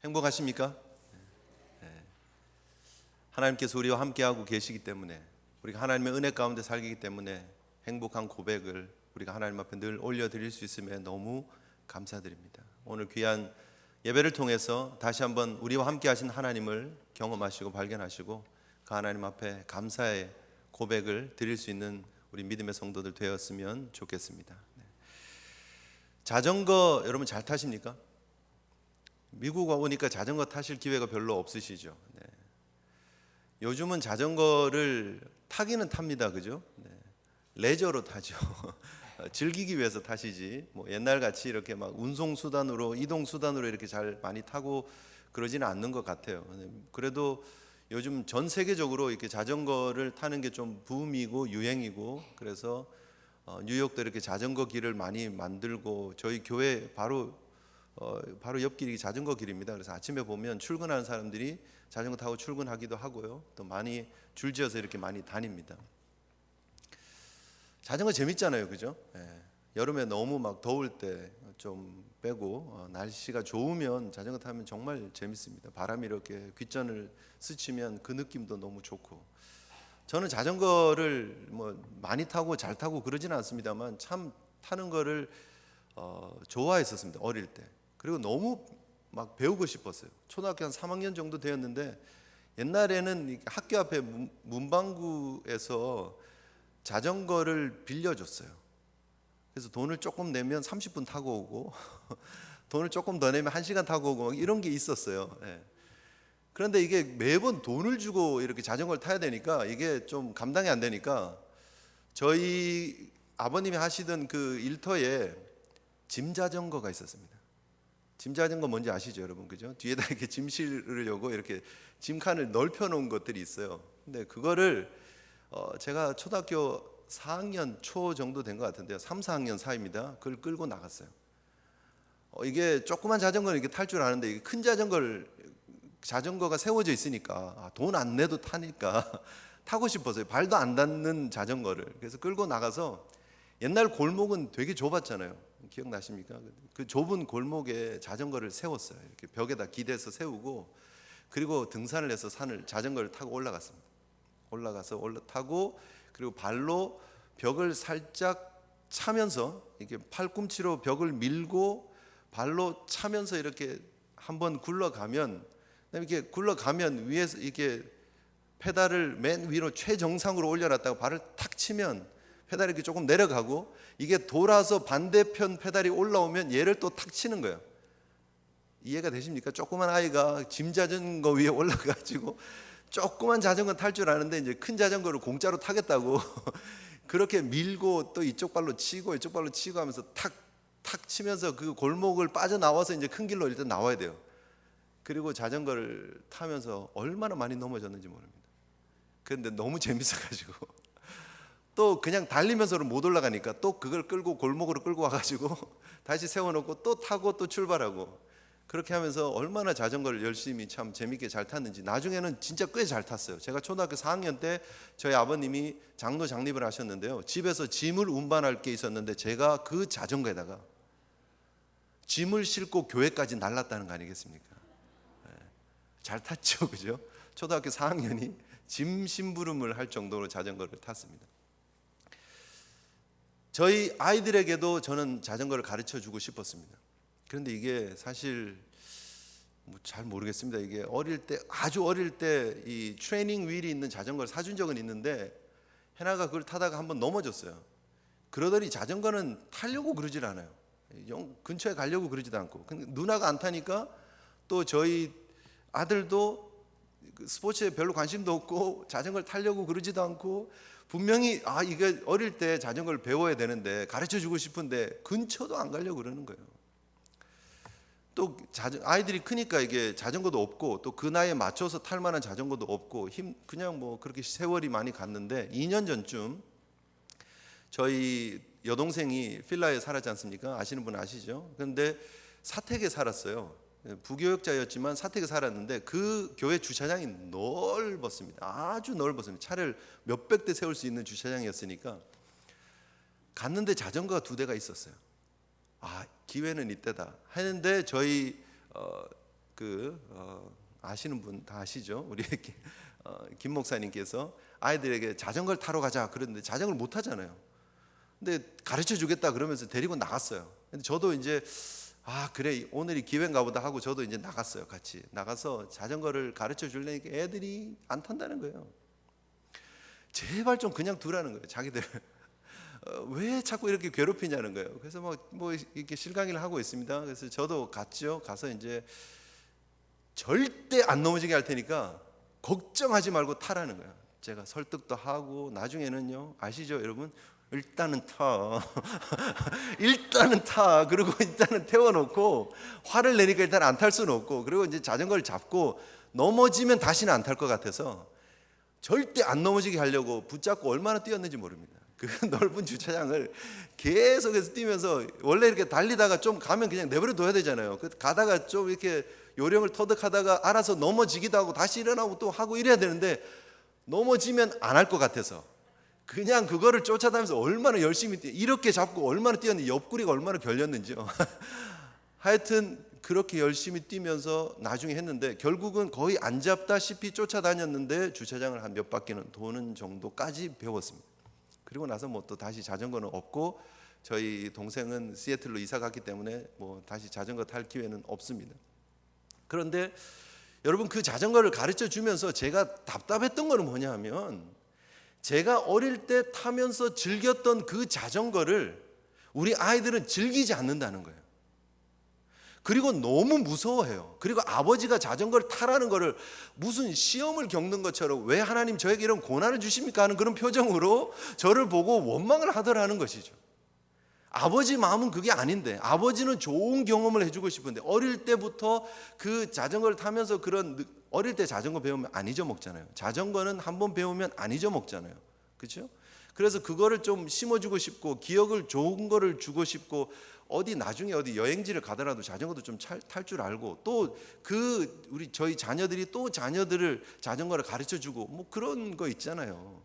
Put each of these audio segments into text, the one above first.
행복하십니까? 하나님께서 우리와 함께하고 계시기 때문에, 우리가 하나님의 은혜 가운데 살기 때문에 행복한 고백을 우리가 하나님 앞에 늘 올려드릴 수 있음에 너무 감사드립니다. 오늘 귀한 예배를 통해서 다시 한번 우리와 함께 하신 하나님을 경험하시고 발견하시고 그 하나님 앞에 감사의 고백을 드릴 수 있는 우리 믿음의 성도들 되었으면 좋겠습니다. 자전거 여러분 잘 타십니까? 미국 오니까 자전거 타실 기회가 별로 없으시죠? 네. 요즘은 자전거를 타기는 탑니다, 그죠? 네. 레저로 타죠. 즐기기 위해서 타시지. 뭐 옛날 같이 이렇게 막 운송 수단으로, 이동 수단으로 이렇게 잘 많이 타고 그러지는 않는 것 같아요. 그래도 요즘 전 세계적으로 이렇게 자전거를 타는 게 좀 붐이고 유행이고, 그래서 뉴욕도 이렇게 자전거 길을 많이 만들고, 저희 교회 바로 옆길이 자전거 길입니다. 그래서 아침에 보면 출근하는 사람들이 자전거 타고 출근하기도 하고요. 또 많이 줄지어서 이렇게 많이 다닙니다. 자전거 재밌잖아요, 그죠? 여름에 너무 막 더울 때 좀 빼고 날씨가 좋으면 자전거 타면 정말 재밌습니다. 바람이 이렇게 귓전을 스치면 그 느낌도 너무 좋고. 저는 자전거를 뭐 많이 타고 잘 타고 그러지는 않습니다만 참 타는 거를 좋아했었습니다, 어릴 때. 그리고 너무 막 배우고 싶었어요. 초등학교 한 3학년 정도 되었는데, 옛날에는 학교 앞에 문방구에서 자전거를 빌려줬어요. 그래서 돈을 조금 내면 30분 타고 오고 돈을 조금 더 내면 1시간 타고 오고 이런 게 있었어요. 그런데 이게 매번 돈을 주고 이렇게 자전거를 타야 되니까 이게 좀 감당이 안 되니까, 저희 아버님이 하시던 그 일터에 짐 자전거가 있었습니다. 짐 자전거 뭔지 아시죠, 여러분? 그죠? 뒤에다 이렇게 짐 실으려고 이렇게 짐칸을 넓혀 놓은 것들이 있어요. 근데 그거를 제가 초등학교 4학년 초 정도 된 것 같은데요, 3, 4학년 사이입니다. 그걸 끌고 나갔어요. 이게 조그만 자전거는 이렇게 탈 줄 아는데, 이게 큰 자전거가 세워져 있으니까 돈 안 내도 타니까 타고 싶어서요. 발도 안 닿는 자전거를. 그래서 끌고 나가서, 옛날 골목은 되게 좁았잖아요. 기억나십니까? 그 좁은 골목에 자전거를 세웠어요. 이렇게 벽에다 기대서 세우고, 그리고 등산을 해서 자전거를 타고 올라갔습니다. 올라가서 타고, 그리고 발로 벽을 살짝 차면서, 이렇게 팔꿈치로 벽을 밀고 발로 차면서 이렇게 한번 굴러가면, 이렇게 굴러가면 위에서 이렇게 페달을 맨 위로 최정상으로 올려놨다가 발을 탁 치면 페달이 이렇게 조금 내려가고, 이게 돌아서 반대편 페달이 올라오면 얘를 또 탁 치는 거예요. 이해가 되십니까? 조그만 아이가 짐 자전거 위에 올라가지고 조그만 자전거 탈 줄 아는데 이제 큰 자전거를 공짜로 타겠다고 그렇게 밀고, 또 이쪽 발로 치고 이쪽 발로 치고 하면서 탁 치면서 그 골목을 빠져나와서 이제 큰 길로 일단 나와야 돼요. 그리고 자전거를 타면서 얼마나 많이 넘어졌는지 모릅니다. 그런데 너무 재밌어가지고 또 그냥 달리면서는 못 올라가니까 또 그걸 끌고 골목으로 끌고 와가지고 다시 세워놓고 또 타고 또 출발하고, 그렇게 하면서 얼마나 자전거를 열심히 참 재밌게 잘 탔는지. 나중에는 진짜 꽤 잘 탔어요. 제가 초등학교 4학년 때 저희 아버님이 장로장립을 하셨는데요, 집에서 짐을 운반할 게 있었는데 제가 그 자전거에다가 짐을 싣고 교회까지 날랐다는 거 아니겠습니까? 잘 탔죠, 그죠? 초등학교 4학년이 짐 심부름을 할 정도로 자전거를 탔습니다. 저희 아이들에게도 저는 자전거를 가르쳐 주고 싶었습니다. 그런데 이게 사실 잘 모르겠습니다. 이게 아주 어릴 때 이 트레이닝 휠이 있는 자전거를 사준 적은 있는데, 해나가 그걸 타다가 한번 넘어졌어요. 그러더니 자전거는 타려고 그러질 않아요. 근처에 가려고 그러지도 않고. 근데 누나가 안 타니까 또 저희 아들도 스포츠에 별로 관심도 없고 자전거를 타려고 그러지도 않고, 분명히 이게 어릴 때 자전거를 배워야 되는데 가르쳐 주고 싶은데 근처도 안 가려고 그러는 거예요. 또 아이들이 크니까 이게 자전거도 없고, 또 그 나이에 맞춰서 탈 만한 자전거도 없고, 그냥 뭐 그렇게 세월이 많이 갔는데, 2년 전쯤 저희 여동생이 필라에 살았지 않습니까? 아시는 분 아시죠? 그런데 사택에 살았어요. 부교역자였지만 사택에 살았는데, 그 교회 주차장이 넓었습니다. 아주 넓었습니다. 차를 몇백 대 세울 수 있는 주차장이었으니까 갔는데 자전거가 2대가 있었어요. 기회는 이때다 하는데, 저희 아시는 분 다 아시죠? 우리 김 목사님께서 아이들에게 자전거를 타러 가자 그랬는데 자전거를 못 타잖아요. 근데 가르쳐 주겠다 그러면서 데리고 나갔어요. 근데 저도 이제 그래 오늘이 기회인가 보다 하고 저도 이제 나갔어요. 같이 나가서 자전거를 가르쳐 주려니까 애들이 안 탄다는 거예요. 제발 좀 그냥 두라는 거예요. 자기들 왜 자꾸 이렇게 괴롭히냐는 거예요. 그래서 뭐 이렇게 실강의를 하고 있습니다. 그래서 저도 갔죠. 가서 이제 절대 안 넘어지게 할 테니까 걱정하지 말고 타라는 거예요. 제가 설득도 하고 나중에는요, 아시죠 여러분? 일단은 타 일단은 타 그리고 일단은 태워놓고 화를 내니까 일단 안 탈 수는 없고, 그리고 이제 자전거를 잡고 넘어지면 다시는 안 탈 것 같아서 절대 안 넘어지게 하려고 붙잡고 얼마나 뛰었는지 모릅니다. 그 넓은 주차장을 계속해서 뛰면서, 원래 이렇게 달리다가 좀 가면 그냥 내버려 둬야 되잖아요. 가다가 좀 이렇게 요령을 터득하다가 알아서 넘어지기도 하고 다시 일어나고 또 하고 이래야 되는데, 넘어지면 안 할 것 같아서 그냥 그거를 쫓아다니면서 얼마나 열심히 이렇게 잡고 얼마나 뛰었는지, 옆구리가 얼마나 결렸는지요. 하여튼 그렇게 열심히 뛰면서 나중에 했는데, 결국은 거의 안 잡다시피 쫓아다녔는데 주차장을 한 몇 바퀴는 도는 정도까지 배웠습니다. 그리고 나서 뭐 또 다시 자전거는 없고, 저희 동생은 시애틀로 이사 갔기 때문에 뭐 다시 자전거 탈 기회는 없습니다. 그런데 여러분, 그 자전거를 가르쳐 주면서 제가 답답했던 거는 뭐냐 하면, 제가 어릴 때 타면서 즐겼던 그 자전거를 우리 아이들은 즐기지 않는다는 거예요. 그리고 너무 무서워해요. 그리고 아버지가 자전거를 타라는 거를 무슨 시험을 겪는 것처럼, 왜 하나님 저에게 이런 고난을 주십니까 하는 그런 표정으로 저를 보고 원망을 하더라는 것이죠. 아버지 마음은 그게 아닌데, 아버지는 좋은 경험을 해주고 싶은데, 어릴 때부터 그 자전거를 타면서 어릴 때 자전거 배우면 안 잊어먹잖아요. 자전거는 한번 배우면 안 잊어먹잖아요. 그렇죠? 그래서 그거를 좀 심어주고 싶고, 기억을 좋은 거를 주고 싶고, 나중에 어디 여행지를 가더라도 자전거도 좀 탈 줄 알고, 또 저희 자녀들이 또 자녀들을 자전거를 가르쳐주고 뭐 그런 거 있잖아요.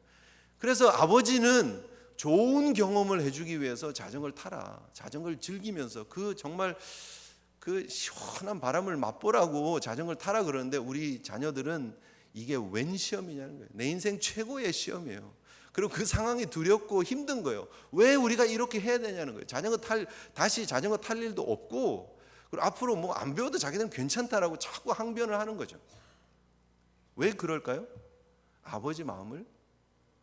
그래서 아버지는 좋은 경험을 해주기 위해서 자전거를 타라, 자전거를 즐기면서 정말 그 시원한 바람을 맛보라고 자전거를 타라 그러는데, 우리 자녀들은 이게 웬 시험이냐는 거예요. 내 인생 최고의 시험이에요. 그리고 그 상황이 두렵고 힘든 거예요. 왜 우리가 이렇게 해야 되냐는 거예요. 다시 자전거 탈 일도 없고, 그리고 앞으로 뭐 안 배워도 자기들은 괜찮다라고 자꾸 항변을 하는 거죠. 왜 그럴까요? 아버지 마음을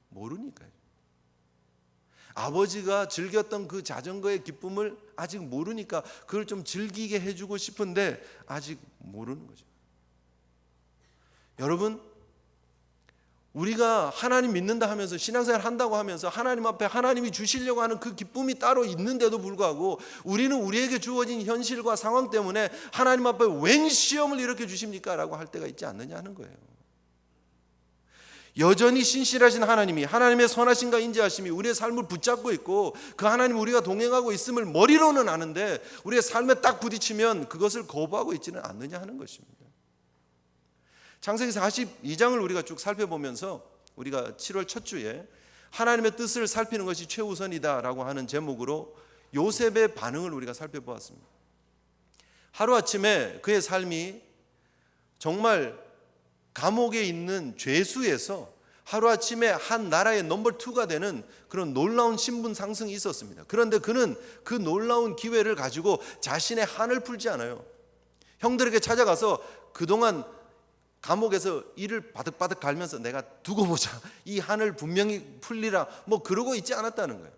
모르니까요. 아버지가 즐겼던 그 자전거의 기쁨을 아직 모르니까 그걸 좀 즐기게 해주고 싶은데 아직 모르는 거죠. 여러분, 우리가 하나님 믿는다 하면서, 신앙생활 한다고 하면서 하나님 앞에 하나님이 주시려고 하는 그 기쁨이 따로 있는데도 불구하고, 우리는 우리에게 주어진 현실과 상황 때문에 하나님 앞에 웬 시험을 이렇게 주십니까? 라고 할 때가 있지 않느냐 하는 거예요. 여전히 신실하신 하나님이, 하나님의 선하심과 인자하심이 우리의 삶을 붙잡고 있고, 그 하나님 우리가 동행하고 있음을 머리로는 아는데 우리의 삶에 딱 부딪히면 그것을 거부하고 있지는 않느냐 하는 것입니다. 창세기 42장을 우리가 쭉 살펴보면서, 우리가 7월 첫 주에 하나님의 뜻을 살피는 것이 최우선이다라고 하는 제목으로 요셉의 반응을 우리가 살펴보았습니다. 하루아침에 그의 삶이 정말 감옥에 있는 죄수에서 하루아침에 한 나라의 넘버 2가 되는 그런 놀라운 신분 상승이 있었습니다. 그런데 그는 그 놀라운 기회를 가지고 자신의 한을 풀지 않아요. 형들에게 찾아가서 그동안 감옥에서 이를 바득바득 갈면서 내가 두고 보자, 이 한을 분명히 풀리라, 뭐 그러고 있지 않았다는 거예요.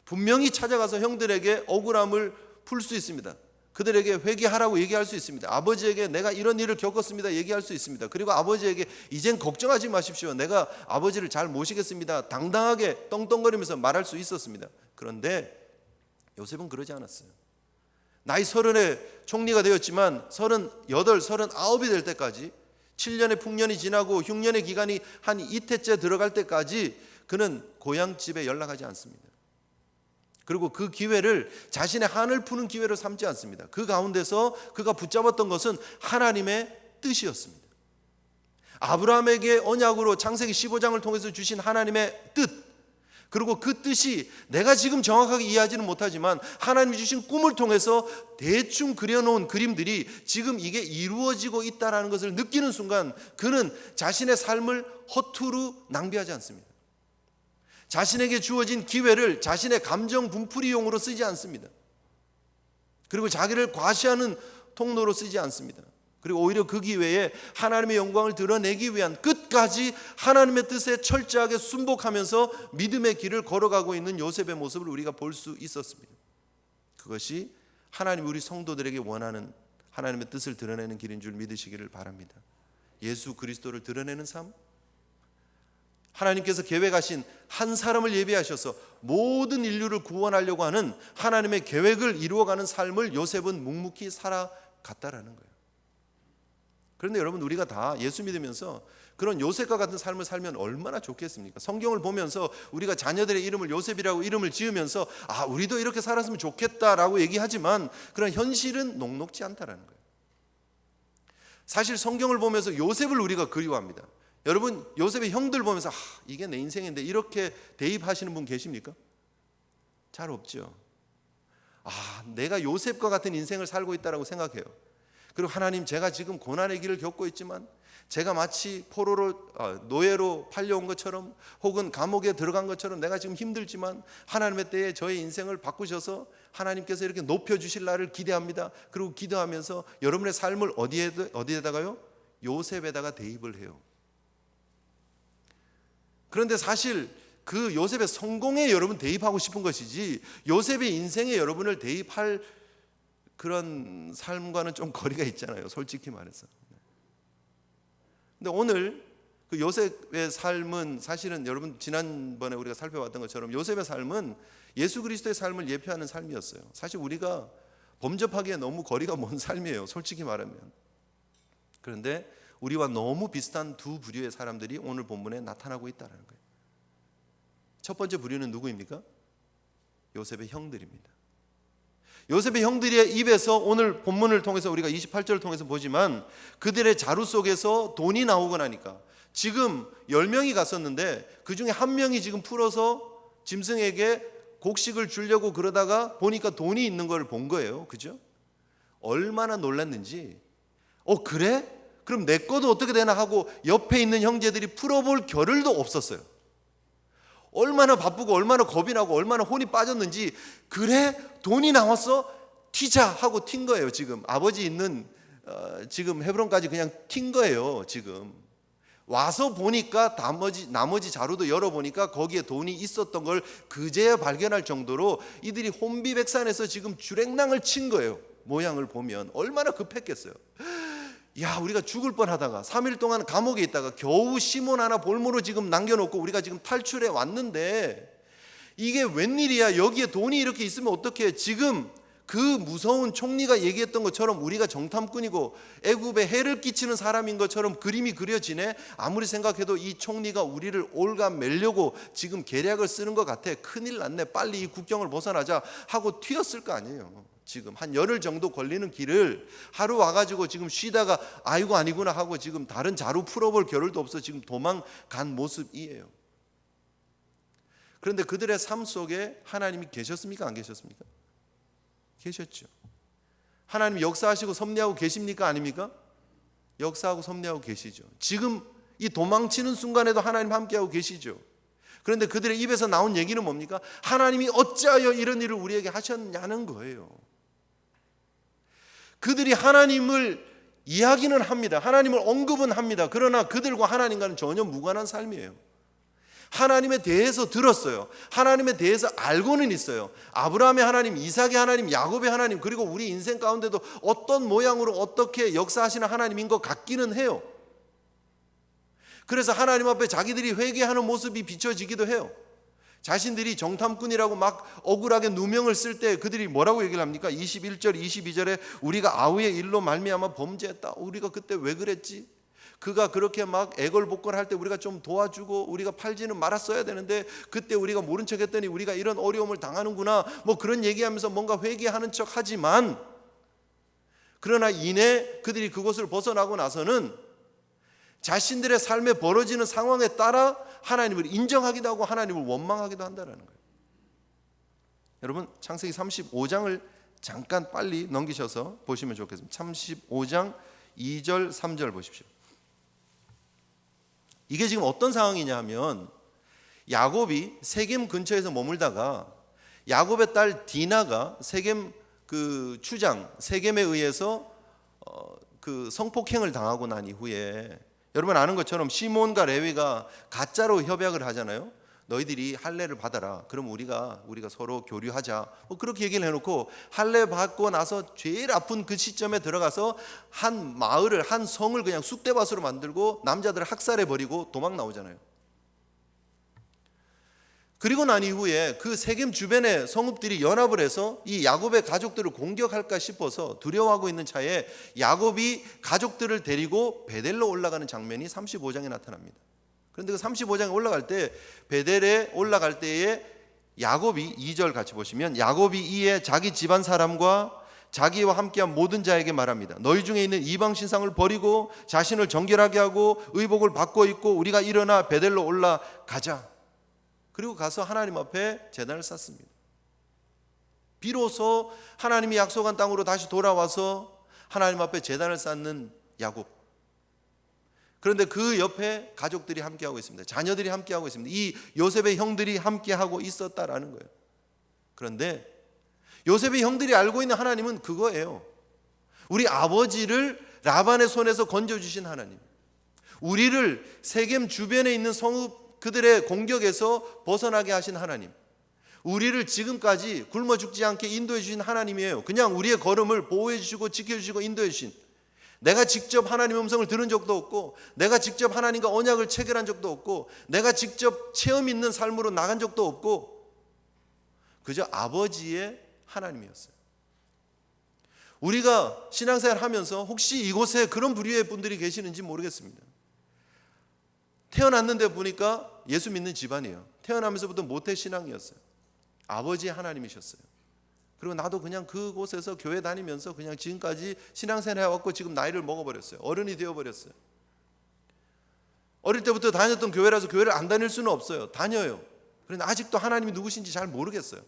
분명히 찾아가서 형들에게 억울함을 풀 수 있습니다. 그들에게 회개하라고 얘기할 수 있습니다. 아버지에게 내가 이런 일을 겪었습니다 얘기할 수 있습니다. 그리고 아버지에게 이젠 걱정하지 마십시오, 내가 아버지를 잘 모시겠습니다, 당당하게 떵떵거리면서 말할 수 있었습니다. 그런데 요셉은 그러지 않았어요. 나이 30에 총리가 되었지만 38, 39이 될 때까지, 7년의 풍년이 지나고 흉년의 기간이 한 이태째 들어갈 때까지 그는 고향집에 연락하지 않습니다. 그리고 그 기회를 자신의 한을 푸는 기회로 삼지 않습니다. 그 가운데서 그가 붙잡았던 것은 하나님의 뜻이었습니다. 아브라함에게 언약으로 창세기 15장을 통해서 주신 하나님의 뜻, 그리고 그 뜻이 내가 지금 정확하게 이해하지는 못하지만 하나님이 주신 꿈을 통해서 대충 그려놓은 그림들이 지금 이게 이루어지고 있다는 것을 느끼는 순간 그는 자신의 삶을 허투루 낭비하지 않습니다. 자신에게 주어진 기회를 자신의 감정 분풀이용으로 쓰지 않습니다. 그리고 자기를 과시하는 통로로 쓰지 않습니다. 그리고 오히려 그 기회에 하나님의 영광을 드러내기 위한 끝까지 하나님의 뜻에 철저하게 순복하면서 믿음의 길을 걸어가고 있는 요셉의 모습을 우리가 볼 수 있었습니다. 그것이 하나님 우리 성도들에게 원하는 하나님의 뜻을 드러내는 길인 줄 믿으시기를 바랍니다. 예수 그리스도를 드러내는 삶, 하나님께서 계획하신 한 사람을 예비하셔서 모든 인류를 구원하려고 하는 하나님의 계획을 이루어가는 삶을 요셉은 묵묵히 살아갔다라는 거예요. 그런데 여러분, 우리가 다 예수 믿으면서 그런 요셉과 같은 삶을 살면 얼마나 좋겠습니까? 성경을 보면서 우리가 자녀들의 이름을 요셉이라고 이름을 지으면서 우리도 이렇게 살았으면 좋겠다라고 얘기하지만 그런 현실은 녹록지 않다라는 거예요. 사실 성경을 보면서 요셉을 우리가 그리워합니다. 여러분, 요셉의 형들 보면서 이게 내 인생인데 이렇게 대입하시는 분 계십니까? 잘 없죠. 내가 요셉과 같은 인생을 살고 있다라고 생각해요. 그리고 하나님, 제가 지금 고난의 길을 겪고 있지만 제가 마치 포로로 노예로 팔려온 것처럼 혹은 감옥에 들어간 것처럼 내가 지금 힘들지만 하나님의 때에 저의 인생을 바꾸셔서 하나님께서 이렇게 높여주실 날을 기대합니다. 그리고 기도하면서 여러분의 삶을 어디에다가요? 요셉에다가 대입을 해요. 그런데 사실 그 요셉의 성공에 여러분 대입하고 싶은 것이지 요셉의 인생에 여러분을 대입할 그런 삶과는 좀 거리가 있잖아요, 솔직히 말해서. 근데 오늘 그 요셉의 삶은 사실은 여러분 지난번에 우리가 살펴봤던 것처럼 요셉의 삶은 예수 그리스도의 삶을 예표하는 삶이었어요. 사실 우리가 범접하기에 너무 거리가 먼 삶이에요, 솔직히 말하면. 그런데 우리와 너무 비슷한 두 부류의 사람들이 오늘 본문에 나타나고 있다는 거예요. 첫 번째 부류는 누구입니까? 요셉의 형들입니다. 요셉의 형들의 입에서 오늘 본문을 통해서 우리가 28절을 통해서 보지만 그들의 자루 속에서 돈이 나오고 나니까 지금 10명이 갔었는데 그 중에 한 명이 지금 풀어서 짐승에게 곡식을 주려고 그러다가 보니까 돈이 있는 걸 본 거예요. 그죠? 얼마나 놀랐는지 그래? 그럼 내 거도 어떻게 되나 하고 옆에 있는 형제들이 풀어볼 겨를도 없었어요. 얼마나 바쁘고 얼마나 겁이 나고 얼마나 혼이 빠졌는지 그래? 돈이 나왔어? 튀자 하고 튄 거예요. 지금 아버지 있는 지금 헤브론까지 그냥 튄 거예요. 지금 와서 보니까 나머지 자루도 열어보니까 거기에 돈이 있었던 걸 그제야 발견할 정도로 이들이 혼비백산해서 지금 주랭랑을 친 거예요. 모양을 보면 얼마나 급했겠어요. 우리가 죽을 뻔하다가 3일 동안 감옥에 있다가 겨우 시몬 하나 볼모로 지금 남겨놓고 우리가 지금 탈출해 왔는데 이게 웬일이야? 여기에 돈이 이렇게 있으면 어떡해? 지금 그 무서운 총리가 얘기했던 것처럼 우리가 정탐꾼이고 애굽에 해를 끼치는 사람인 것처럼 그림이 그려지네. 아무리 생각해도 이 총리가 우리를 올가매려고 지금 계략을 쓰는 것 같아. 큰일 났네. 빨리 이 국경을 벗어나자 하고 튀었을 거 아니에요. 지금 한 열흘 정도 걸리는 길을 하루 와가지고 지금 쉬다가 아이고 아니구나 하고 지금 다른 자루 풀어볼 겨를도 없어 지금 도망간 모습이에요. 그런데 그들의 삶 속에 하나님이 계셨습니까? 안 계셨습니까? 계셨죠. 하나님 역사하시고 섭리하고 계십니까? 아닙니까? 역사하고 섭리하고 계시죠. 지금 이 도망치는 순간에도 하나님 함께하고 계시죠. 그런데 그들의 입에서 나온 얘기는 뭡니까? 하나님이 어찌하여 이런 일을 우리에게 하셨냐는 거예요. 그들이 하나님을 이야기는 합니다. 하나님을 언급은 합니다. 그러나 그들과 하나님과는 전혀 무관한 삶이에요. 하나님에 대해서 들었어요. 하나님에 대해서 알고는 있어요. 아브라함의 하나님, 이삭의 하나님, 야곱의 하나님, 그리고 우리 인생 가운데도 어떤 모양으로 어떻게 역사하시는 하나님인 것 같기는 해요. 그래서 하나님 앞에 자기들이 회개하는 모습이 비춰지기도 해요. 자신들이 정탐꾼이라고 막 억울하게 누명을 쓸 때 그들이 뭐라고 얘기를 합니까? 21절 22절에 우리가 아우의 일로 말미암아 범죄했다. 우리가 그때 왜 그랬지? 그가 그렇게 막 애걸복걸할 때 우리가 좀 도와주고 우리가 팔지는 말았어야 되는데 그때 우리가 모른 척 했더니 우리가 이런 어려움을 당하는구나. 뭐 그런 얘기하면서 뭔가 회개하는 척 하지만 그러나 이내 그들이 그곳을 벗어나고 나서는 자신들의 삶에 벌어지는 상황에 따라 하나님을 인정하기도 하고 하나님을 원망하기도 한다는 거예요. 여러분 창세기 35장을 잠깐 빨리 넘기셔서 보시면 좋겠습니다. 35장 2절 3절 보십시오. 이게 지금 어떤 상황이냐 하면 야곱이 세겜 근처에서 머물다가 야곱의 딸 디나가 세겜 그 추장 세겜에 의해서 그 성폭행을 당하고 난 이후에 여러분 아는 것처럼 시몬과 레위가 가짜로 협약을 하잖아요. 너희들이 할례를 받아라. 그럼 우리가 서로 교류하자. 그렇게 얘기를 해놓고 할례 받고 나서 제일 아픈 그 시점에 들어가서 한 마을을 한 성을 그냥 쑥대밭으로 만들고 남자들을 학살해 버리고 도망 나오잖아요. 그리고 난 이후에 그 세겜 주변의 성읍들이 연합을 해서 이 야곱의 가족들을 공격할까 싶어서 두려워하고 있는 차에 야곱이 가족들을 데리고 베델로 올라가는 장면이 35장에 나타납니다. 그런데 그 35장에 올라갈 때 베델에 올라갈 때에 야곱이 2절 같이 보시면 야곱이 이에 자기 집안 사람과 자기와 함께한 모든 자에게 말합니다. 너희 중에 있는 이방 신상을 버리고 자신을 정결하게 하고 의복을 바꿔 입고 우리가 일어나 베델로 올라가자. 그리고 가서 하나님 앞에 제단을 쌓습니다. 비로소 하나님이 약속한 땅으로 다시 돌아와서 하나님 앞에 제단을 쌓는 야곱. 그런데 그 옆에 가족들이 함께하고 있습니다. 자녀들이 함께하고 있습니다. 이 요셉의 형들이 함께하고 있었다라는 거예요. 그런데 요셉의 형들이 알고 있는 하나님은 그거예요. 우리 아버지를 라반의 손에서 건져주신 하나님, 우리를 세겜 주변에 있는 성읍 그들의 공격에서 벗어나게 하신 하나님, 우리를 지금까지 굶어 죽지 않게 인도해 주신 하나님이에요. 그냥 우리의 걸음을 보호해 주시고 지켜주시고 인도해 주신, 내가 직접 하나님의 음성을 들은 적도 없고 내가 직접 하나님과 언약을 체결한 적도 없고 내가 직접 체험 있는 삶으로 나간 적도 없고 그저 아버지의 하나님이었어요. 우리가 신앙생활 하면서 혹시 이곳에 그런 부류의 분들이 계시는지 모르겠습니다. 태어났는데 보니까 예수 믿는 집안이에요. 태어나면서부터 모태신앙이었어요. 아버지의 하나님이셨어요. 그리고 나도 그냥 그곳에서 교회 다니면서 그냥 지금까지 신앙생활 해왔고 지금 나이를 먹어버렸어요. 어른이 되어버렸어요. 어릴 때부터 다녔던 교회라서 교회를 안 다닐 수는 없어요. 다녀요. 그런데 아직도 하나님이 누구신지 잘 모르겠어요.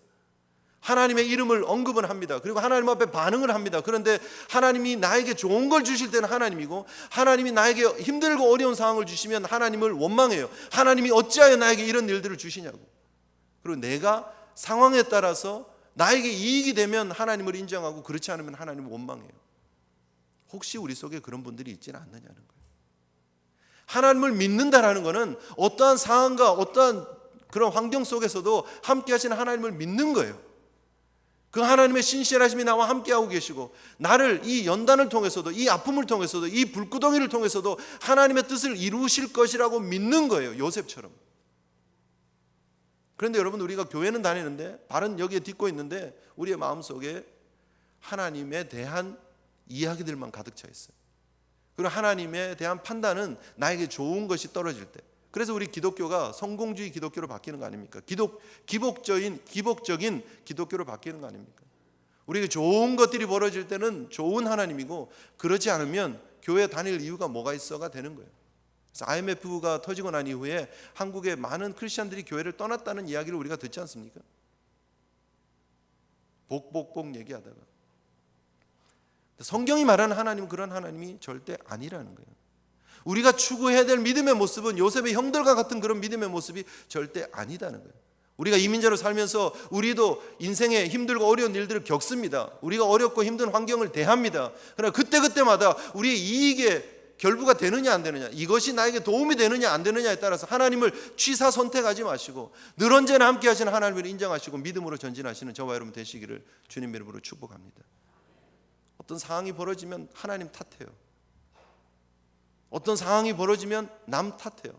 하나님의 이름을 언급은 합니다. 그리고 하나님 앞에 반응을 합니다. 그런데 하나님이 나에게 좋은 걸 주실 때는 하나님이고 하나님이 나에게 힘들고 어려운 상황을 주시면 하나님을 원망해요. 하나님이 어찌하여 나에게 이런 일들을 주시냐고. 그리고 내가 상황에 따라서 나에게 이익이 되면 하나님을 인정하고 그렇지 않으면 하나님을 원망해요. 혹시 우리 속에 그런 분들이 있지는 않느냐는 거예요. 하나님을 믿는다라는 것은 어떠한 상황과 어떠한 그런 환경 속에서도 함께 하시는 하나님을 믿는 거예요. 그 하나님의 신실하심이 나와 함께하고 계시고 나를 이 연단을 통해서도 이 아픔을 통해서도 이 불구덩이를 통해서도 하나님의 뜻을 이루실 것이라고 믿는 거예요. 요셉처럼. 그런데 여러분 우리가 교회는 다니는데 발은 여기에 딛고 있는데 우리의 마음속에 하나님에 대한 이야기들만 가득 차 있어요. 그리고 하나님에 대한 판단은 나에게 좋은 것이 떨어질 때, 그래서 우리 기독교가 성공주의 기독교로 바뀌는 거 아닙니까? 기복적인 기독교로 바뀌는 거 아닙니까? 우리에게 좋은 것들이 벌어질 때는 좋은 하나님이고 그렇지 않으면 교회 다닐 이유가 뭐가 있어가 되는 거예요. 그래서 IMF가 터지고 난 이후에 한국의 많은 크리스천들이 교회를 떠났다는 이야기를 우리가 듣지 않습니까? 복복복 얘기하다가. 성경이 말하는 하나님은 그런 하나님이 절대 아니라는 거예요. 우리가 추구해야 될 믿음의 모습은 요셉의 형들과 같은 그런 믿음의 모습이 절대 아니다는 거예요. 우리가 이민자로 살면서 우리도 인생에 힘들고 어려운 일들을 겪습니다. 우리가 어렵고 힘든 환경을 대합니다. 그러나 그때그때마다 우리의 이익에 결부가 되느냐 안 되느냐, 이것이 나에게 도움이 되느냐 안 되느냐에 따라서 하나님을 취사 선택하지 마시고 늘 언제나 함께 하시는 하나님을 인정하시고 믿음으로 전진하시는 저와 여러분 되시기를 주님 이름으로 축복합니다. 어떤 상황이 벌어지면 하나님 탓해요. 어떤 상황이 벌어지면 남 탓해요.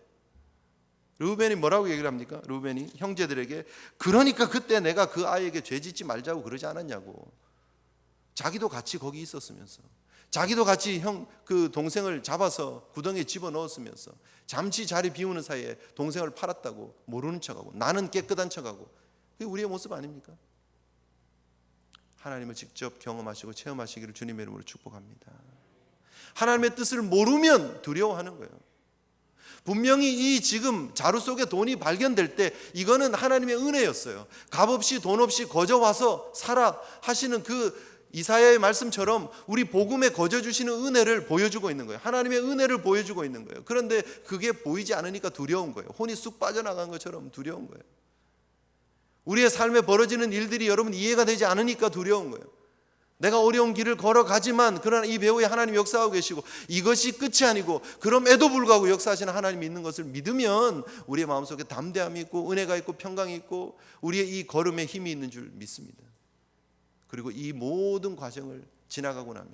르우벤이 뭐라고 얘기를 합니까? 르우벤이 형제들에게 그러니까 그때 내가 그 아이에게 죄 짓지 말자고 그러지 않았냐고. 자기도 같이 거기 있었으면서, 자기도 같이 그 동생을 잡아서 구덩이에 집어넣었으면서 잠시 자리 비우는 사이에 동생을 팔았다고 모르는 척하고 나는 깨끗한 척하고. 그게 우리의 모습 아닙니까? 하나님을 직접 경험하시고 체험하시기를 주님의 이름으로 축복합니다. 하나님의 뜻을 모르면 두려워하는 거예요. 분명히 이 지금 자루 속에 돈이 발견될 때 이거는 하나님의 은혜였어요. 값없이 돈 없이 거저 와서 사라 하시는 그 이사야의 말씀처럼 우리 복음에 거저 주시는 은혜를 보여주고 있는 거예요. 하나님의 은혜를 보여주고 있는 거예요. 그런데 그게 보이지 않으니까 두려운 거예요. 혼이 쑥 빠져나간 것처럼 두려운 거예요. 우리의 삶에 벌어지는 일들이 여러분 이해가 되지 않으니까 두려운 거예요. 내가 어려운 길을 걸어가지만 그러나 이 배후에 하나님 역사하고 계시고 이것이 끝이 아니고 그럼에도 불구하고 역사하시는 하나님이 있는 것을 믿으면 우리의 마음속에 담대함이 있고 은혜가 있고 평강이 있고 우리의 이 걸음에 힘이 있는 줄 믿습니다. 그리고 이 모든 과정을 지나가고 나면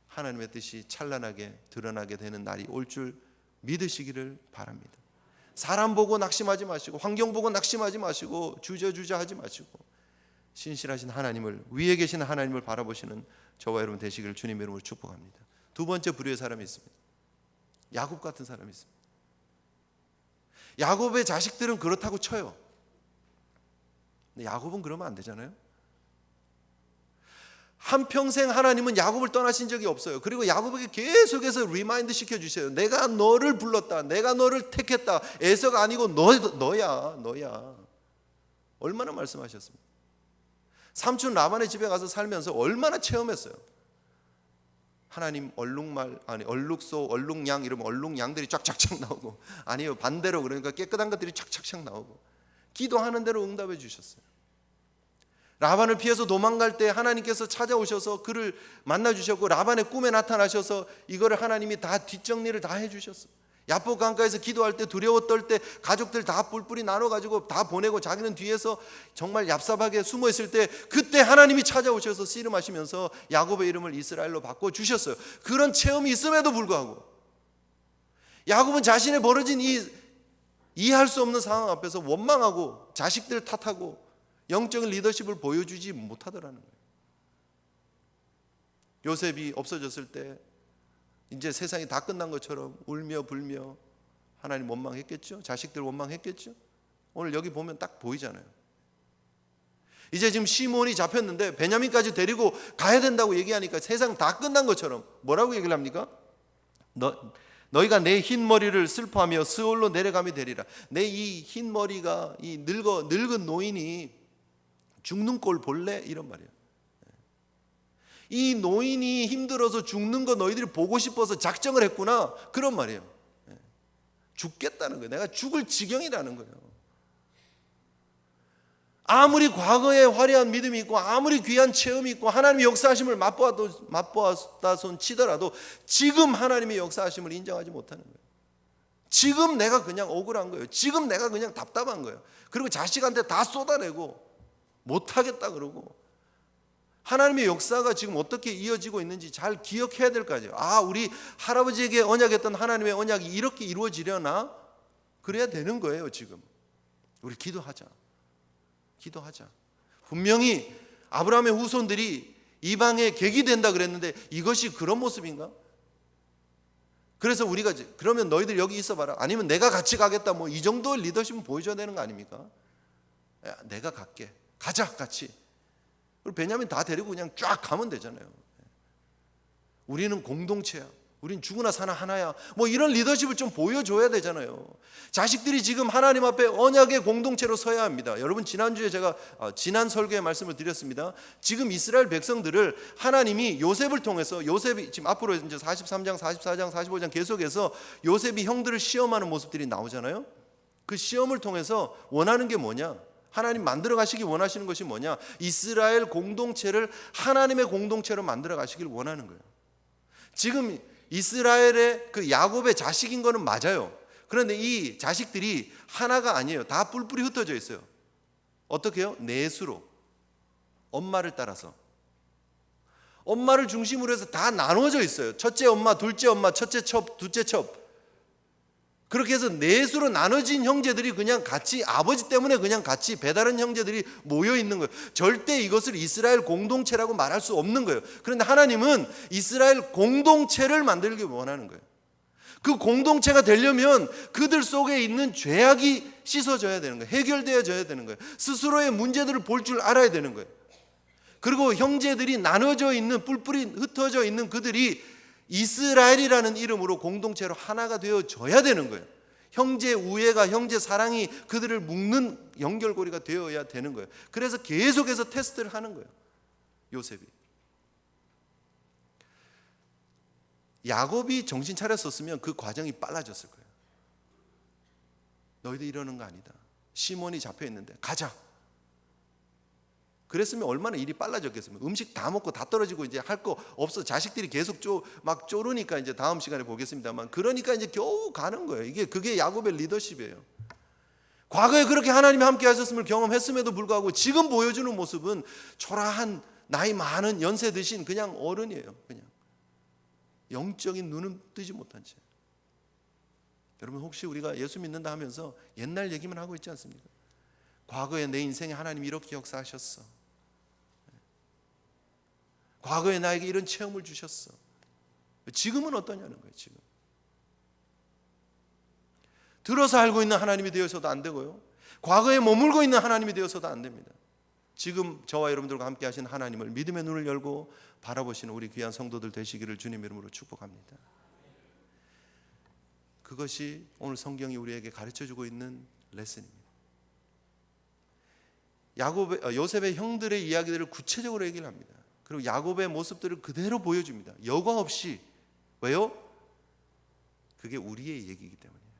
하나님의 뜻이 찬란하게 드러나게 되는 날이 올 줄 믿으시기를 바랍니다. 사람 보고 낙심하지 마시고 환경 보고 낙심하지 마시고 주저주저 하지 마시고 신실하신 하나님을, 위에 계신 하나님을 바라보시는 저와 여러분 되시기를 주님의 이름으로 축복합니다. 두 번째 부류의 사람이 있습니다. 야곱 같은 사람이 있습니다. 야곱의 자식들은 그렇다고 쳐요. 근데 야곱은 그러면 안 되잖아요. 한평생 하나님은 야곱을 떠나신 적이 없어요. 그리고 야곱에게 계속해서 리마인드 시켜주셔요. 내가 너를 불렀다. 내가 너를 택했다. 에서가 아니고 너야. 얼마나 말씀하셨습니까? 삼촌 라반의 집에 가서 살면서 얼마나 체험했어요. 하나님 얼룩소, 얼룩양 이러면 얼룩양들이 쫙쫙쫙 나오고 아니요 반대로 그러니까 깨끗한 것들이 쫙쫙쫙 나오고 기도하는 대로 응답해 주셨어요. 라반을 피해서 도망갈 때 하나님께서 찾아오셔서 그를 만나 주셨고 라반의 꿈에 나타나셔서 이거를 하나님이 다 뒷정리를 다 해주셨어요. 야복 강가에서 기도할 때 두려워 떨 때 가족들 다 뿔뿔이 나눠가지고 다 보내고 자기는 뒤에서 정말 얍삽하게 숨어 있을 때 그때 하나님이 찾아오셔서 씨름하시면서 야곱의 이름을 이스라엘로 바꿔주셨어요. 그런 체험이 있음에도 불구하고 야곱은 자신의 벌어진 이 이해할 수 없는 상황 앞에서 원망하고 자식들 탓하고 영적인 리더십을 보여주지 못하더라는 거예요. 요셉이 없어졌을 때 이제 세상이 다 끝난 것처럼 울며 불며 하나님 원망했겠죠. 자식들 원망했겠죠. 오늘 여기 보면 딱 보이잖아요. 이제 지금 시몬이 잡혔는데 베냐민까지 데리고 가야 된다고 얘기하니까 세상 다 끝난 것처럼 뭐라고 얘기를 합니까? 너희가 내 흰 머리를 슬퍼하며 스올로 내려감이 되리라. 내 이 흰 머리가 이 늙은 노인이 죽는 꼴 볼래? 이런 말이에요. 이 노인이 힘들어서 죽는 거 너희들이 보고 싶어서 작정을 했구나. 그런 말이에요. 죽겠다는 거예요. 내가 죽을 지경이라는 거예요. 아무리 과거에 화려한 믿음이 있고 아무리 귀한 체험이 있고 하나님의 역사하심을 맛보았다 손 치더라도 지금 하나님의 역사하심을 인정하지 못하는 거예요. 지금 내가 그냥 억울한 거예요. 지금 내가 그냥 답답한 거예요. 그리고 자식한테 다 쏟아내고 못하겠다 그러고 하나님의 역사가 지금 어떻게 이어지고 있는지 잘 기억해야 될 거 아니에요. 우리 할아버지에게 언약했던 하나님의 언약이 이렇게 이루어지려나? 그래야 되는 거예요. 지금 우리 기도하자. 분명히 아브라함의 후손들이 이방에 객이 된다 그랬는데 이것이 그런 모습인가? 그래서 우리가 그러면 너희들 여기 있어봐라. 아니면 내가 같이 가겠다. 이 정도 리더십은 보여줘야 되는 거 아닙니까? 내가 갈게. 가자 같이. 그리고 베냐민 다 데리고 그냥 쫙 가면 되잖아요. 우리는 공동체야. 우린 죽으나 사나 하나야. 이런 리더십을 좀 보여줘야 되잖아요. 자식들이 지금 하나님 앞에 언약의 공동체로 서야 합니다. 여러분 지난주에 제가 지난 설교에 말씀을 드렸습니다. 지금 이스라엘 백성들을 하나님이 요셉을 통해서 요셉이 지금 앞으로 이제 43장, 44장, 45장 계속해서 요셉이 형들을 시험하는 모습들이 나오잖아요. 그 시험을 통해서 원하는 게 뭐냐? 하나님 만들어 가시기 원하시는 것이 뭐냐? 이스라엘 공동체를 하나님의 공동체로 만들어 가시길 원하는 거예요. 지금 이스라엘의 그 야곱의 자식인 거는 맞아요. 그런데 이 자식들이 하나가 아니에요. 다 뿔뿔이 흩어져 있어요. 어떻게 해요? 넷으로 엄마를 따라서 엄마를 중심으로 해서 다 나눠져 있어요. 첫째 엄마, 둘째 엄마, 첫째 첩, 둘째 첩. 그렇게 해서 넷으로 나눠진 형제들이 그냥 같이 아버지 때문에 그냥 같이 배다른 형제들이 모여 있는 거예요. 절대 이것을 이스라엘 공동체라고 말할 수 없는 거예요. 그런데 하나님은 이스라엘 공동체를 만들기 원하는 거예요. 그 공동체가 되려면 그들 속에 있는 죄악이 씻어져야 되는 거예요. 해결되어져야 되는 거예요. 스스로의 문제들을 볼 줄 알아야 되는 거예요. 그리고 형제들이 나눠져 있는 뿔뿔이 흩어져 있는 그들이 이스라엘이라는 이름으로 공동체로 하나가 되어져야 되는 거예요. 형제 우애가, 형제 사랑이 그들을 묶는 연결고리가 되어야 되는 거예요. 그래서 계속해서 테스트를 하는 거예요, 요셉이. 야곱이 정신 차렸었으면 그 과정이 빨라졌을 거예요. 너희들 이러는 거 아니다. 시몬이 잡혀 있는데 가자. 그랬으면 얼마나 일이 빨라졌겠습니까? 음식 다 먹고 다 떨어지고 이제 할 거 없어. 자식들이 계속 막 쪼르니까 이제 다음 시간에 보겠습니다만, 그러니까 이제 겨우 가는 거예요. 그게 야곱의 리더십이에요. 과거에 그렇게 하나님이 함께 하셨음을 경험했음에도 불구하고 지금 보여주는 모습은 초라한 나이 많은 연세 드신 그냥 어른이에요. 그냥 영적인 눈은 뜨지 못한 채. 여러분, 혹시 우리가 예수 믿는다 하면서 옛날 얘기만 하고 있지 않습니까? 과거에 내 인생에 하나님이 이렇게 역사하셨어. 과거에 나에게 이런 체험을 주셨어. 지금은 어떠냐는 거예요. 지금 들어서 알고 있는 하나님이 되어서도 안 되고요, 과거에 머물고 있는 하나님이 되어서도 안 됩니다. 지금 저와 여러분들과 함께 하신 하나님을 믿음의 눈을 열고 바라보시는 우리 귀한 성도들 되시기를 주님 이름으로 축복합니다. 그것이 오늘 성경이 우리에게 가르쳐주고 있는 레슨입니다. 요셉의 형들의 이야기들을 구체적으로 얘기를 합니다. 그리고 야곱의 모습들을 그대로 보여줍니다. 여과 없이. 왜요? 그게 우리의 얘기이기 때문이에요.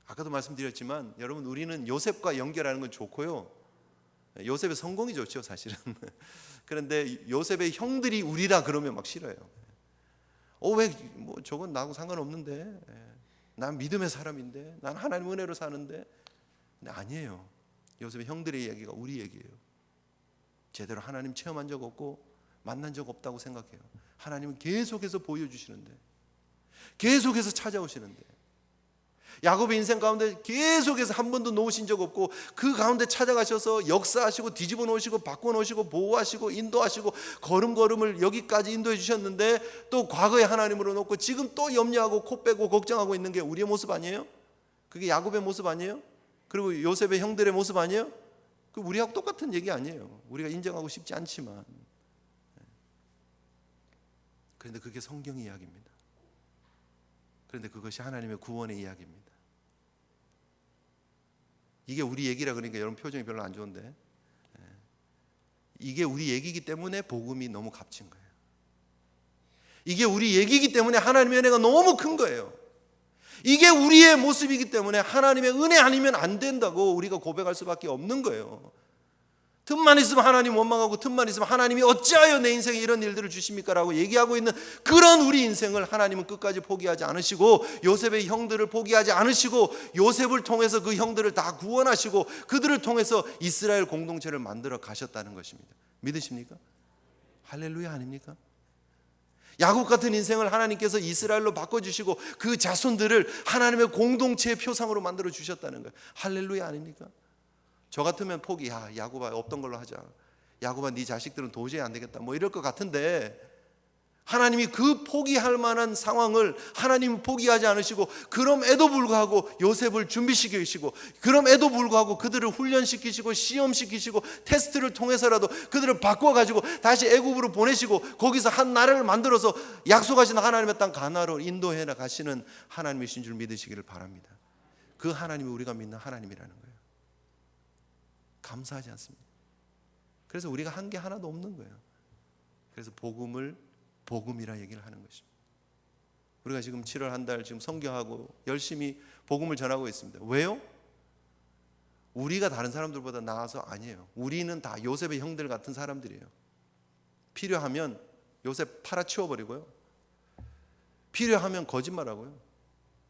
아까도 말씀드렸지만 여러분, 우리는 요셉과 연결하는 건 좋고요, 요셉의 성공이 좋죠 사실은. 그런데 요셉의 형들이 우리라 그러면 막 싫어요. 왜 뭐 저건 나하고 상관없는데, 난 믿음의 사람인데, 난 하나님 은혜로 사는데. 근데 아니에요. 요셉의 형들의 이야기가 우리 얘기예요. 제대로 하나님 체험한 적 없고 만난 적 없다고 생각해요. 하나님은 계속해서 보여주시는데, 계속해서 찾아오시는데, 야곱의 인생 가운데 계속해서 한 번도 놓으신 적 없고 그 가운데 찾아가셔서 역사하시고 뒤집어 놓으시고 바꿔 놓으시고 보호하시고 인도하시고 걸음걸음을 여기까지 인도해 주셨는데, 또 과거의 하나님으로 놓고 지금 또 염려하고 코 빼고 걱정하고 있는 게 우리의 모습 아니에요? 그게 야곱의 모습 아니에요? 그리고 요셉의 형들의 모습 아니에요? 그 우리하고 똑같은 얘기 아니에요. 우리가 인정하고 싶지 않지만. 그런데 그게 성경의 이야기입니다. 그런데 그것이 하나님의 구원의 이야기입니다. 이게 우리 얘기라 그러니까 여러분 표정이 별로 안 좋은데, 이게 우리 얘기이기 때문에 복음이 너무 값진 거예요. 이게 우리 얘기이기 때문에 하나님의 은혜가 너무 큰 거예요. 이게 우리의 모습이기 때문에 하나님의 은혜 아니면 안 된다고 우리가 고백할 수밖에 없는 거예요. 틈만 있으면 하나님 원망하고, 틈만 있으면 하나님이 어찌하여 내 인생에 이런 일들을 주십니까? 라고 얘기하고 있는 그런 우리 인생을 하나님은 끝까지 포기하지 않으시고, 요셉의 형들을 포기하지 않으시고, 요셉을 통해서 그 형들을 다 구원하시고 그들을 통해서 이스라엘 공동체를 만들어 가셨다는 것입니다. 믿으십니까? 할렐루야 아닙니까? 야곱 같은 인생을 하나님께서 이스라엘로 바꿔주시고 그 자손들을 하나님의 공동체의 표상으로 만들어 주셨다는 거예요. 할렐루야 아닙니까? 저 같으면 포기, 야곱아 없던 걸로 하자, 야곱아 네 자식들은 도저히 안 되겠다, 뭐 이럴 것 같은데, 하나님이 그 포기할 만한 상황을 하나님은 포기하지 않으시고, 그럼에도 불구하고 요셉을 준비시키시고, 그럼에도 불구하고 그들을 훈련시키시고 시험시키시고 테스트를 통해서라도 그들을 바꿔가지고 다시 애굽으로 보내시고, 거기서 한 나라를 만들어서 약속하신 하나님의 땅 가나안으로 인도해 가시는 하나님이신 줄 믿으시기를 바랍니다. 그 하나님이 우리가 믿는 하나님이라는 거예요. 감사하지 않습니까? 그래서 우리가 한 게 하나도 없는 거예요. 그래서 복음을 복음이라 얘기를 하는 것입니다. 우리가 지금 7월 한 달 지금 선교하고 열심히 복음을 전하고 있습니다. 왜요? 우리가 다른 사람들보다 나아서 아니에요. 우리는 다 요셉의 형들 같은 사람들이에요. 필요하면 요셉 팔아치워버리고요, 필요하면 거짓말하고요,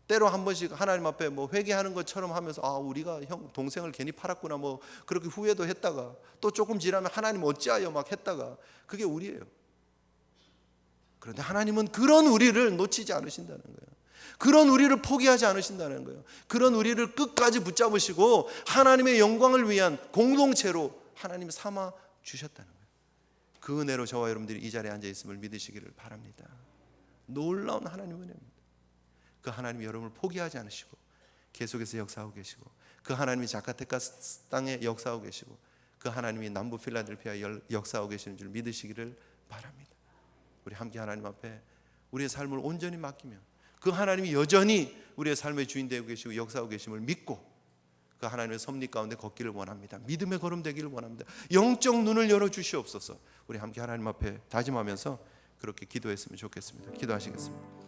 때로 한 번씩 하나님 앞에 뭐 회개하는 것처럼 하면서 우리가 동생을 괜히 팔았구나 뭐 그렇게 후회도 했다가, 또 조금 지나면 하나님 어찌하여 막 했다가, 그게 우리예요. 그런데 하나님은 그런 우리를 놓치지 않으신다는 거예요. 그런 우리를 포기하지 않으신다는 거예요. 그런 우리를 끝까지 붙잡으시고 하나님의 영광을 위한 공동체로 하나님이 삼아 주셨다는 거예요. 그 은혜로 저와 여러분들이 이 자리에 앉아 있음을 믿으시기를 바랍니다. 놀라운 하나님의 은혜입니다. 그 하나님이 여러분을 포기하지 않으시고 계속해서 역사하고 계시고, 그 하나님이 자카테카스 땅에 역사하고 계시고, 그 하나님이 남부 필라델피아에 역사하고 계시는 줄 믿으시기를 바랍니다. 우리 함께 하나님 앞에 우리의 삶을 온전히 맡기며 그 하나님이 여전히 우리의 삶의 주인 되고 계시고 역사하고 계심을 믿고 그 하나님의 섭리 가운데 걷기를 원합니다. 믿음의 걸음 되기를 원합니다. 영적 눈을 열어 주시옵소서. 우리 함께 하나님 앞에 다짐하면서 그렇게 기도했으면 좋겠습니다. 기도하시겠습니다.